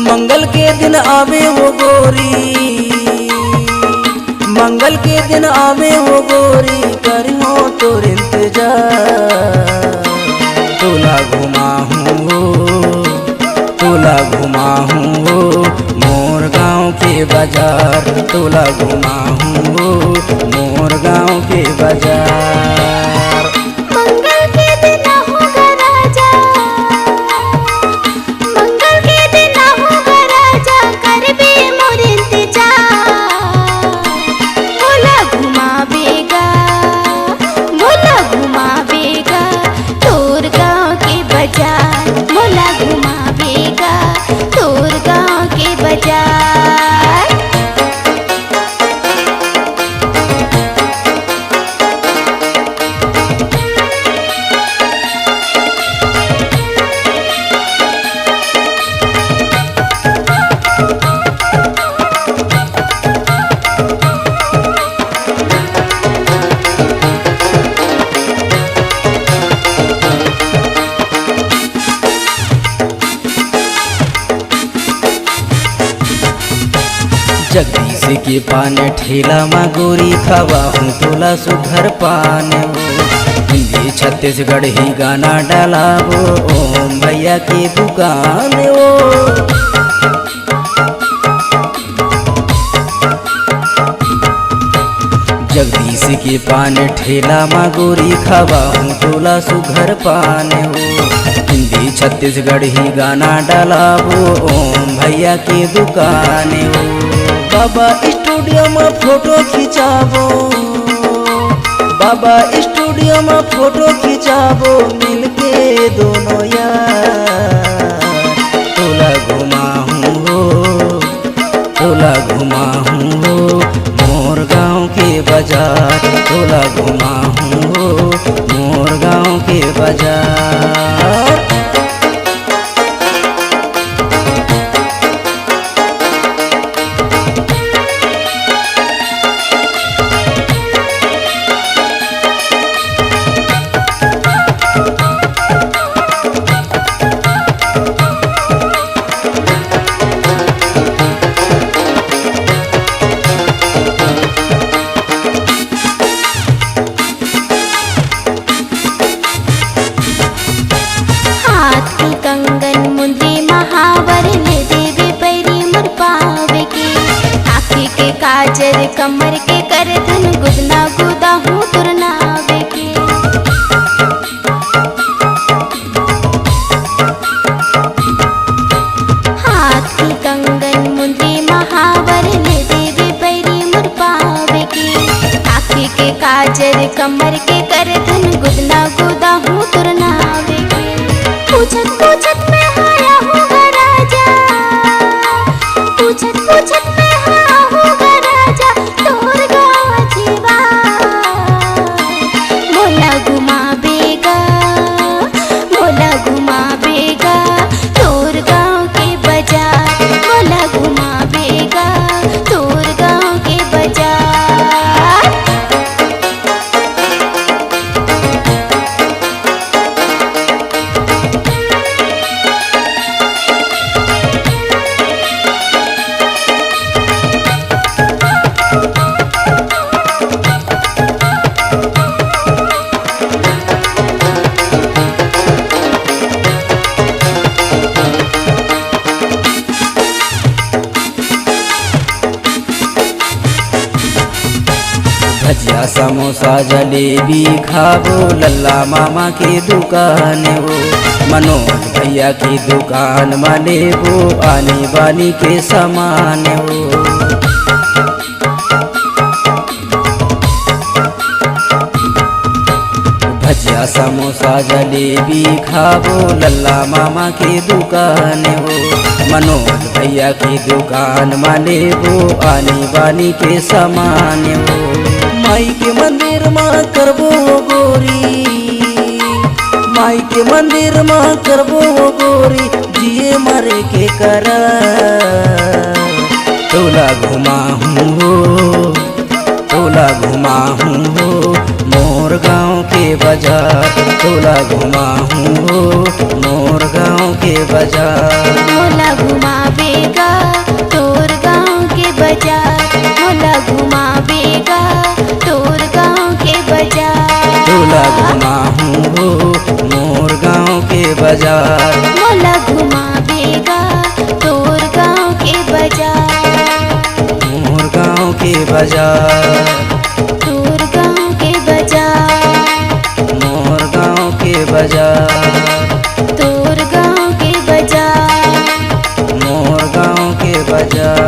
मंगल के दिन आवे वो गोरी, मंगल के दिन आवे वो गोरी, करियो तोर इंतजार। तोला घुमाऊं तोला घुमाऊं मोर गाँव के बाजार, तोला घुमाऊं मोर गाँव के बाजार। मंगल के दिन होगा राजा, मंगल के दिन होगा राजा, करबे मोर इंतजार। मोला घुमावेगा, मोला घुमावेगा तोर गाँव के बाजार, मोला घुमावेगा तोर गाँव के बाजार। जगदीश के पान ठेला मा गोरी खवा हूँ तोला सुघर पान वो। हिंदी छत्तीसगढ़ ही गाना डाला वो, ओम भैया की दुकान वो। जगदीश के पान ठेला मा गोरी खवा हूँ तोला सुघर पान वो। हिंदी छत्तीसगढ़ ही गाना डाला वो, ओम भैया की दुकान वो। बाबा स्टूडियो में फोटो खिंचाबो, बाबा स्टूडियो में फोटो खिंचाबो, मिलके दोनों यार। तोला घुमाऊं तोला घुमाऊं मोर गाँव के बाजार, तोला घुमाऊं मोर गाँव के बाजार। कंगन मुंदी महावर ले देवे पैरी मुर पावे के। आँखी के काजर कमर के कर धन गुदना गुदा हूँ तुरनावे के। हाथ की कंगन मुंदी महावर ले देवे पैरी मुर पावे के। आँखी के काजर कमर के कर धन गुदना गुदा हूँ तुरनावे के। पूछत पूछत में आया होगा राजा, पूछत पूछत में आया होगा राजा, तोर गाँव जीवा। मोला घुमावेगा, मोला घुमावेगा तोर गाँव के बाजार, मोला घुमावेगा तोर गाँव के बाजार। भजिया समोसा जलेबी खाबो, लल्ला मामा की दुकान वो। मनोज भैया की दुकान में लेबो, आनी बानी के सामान वो। भजिया समोसा जलेबी खाबो, लल्ला मामा की दुकान वो। मनोज भैया की दुकान में लेबो, आनी बानी के सामान वो। माई के मंदिर माँ करबो गोरी, माई के मंदिर माँ करबो गोरी, जिए मरे के करा तोला घुमाहूँ हो, तोला घुमाहूँ हो मोर गाँव के बाजार, तोला घुमाहूँ हो मोर गाँव के बाजार। मोला घुमावेगा तोर गाँव के बाजार, मोला घुमावेगा तोर गाँव के बाजार। तोला घुमाहूँ हो मोर गाँव के बाजार, मोला घुमावेगा तोर गाँव के बाजार, मोर गाँव के बाजार, तोर गाँव के बाजार, मोर गाँव के बाजार, तोर गाँव के बाजार। मोर गाँव के बाजार।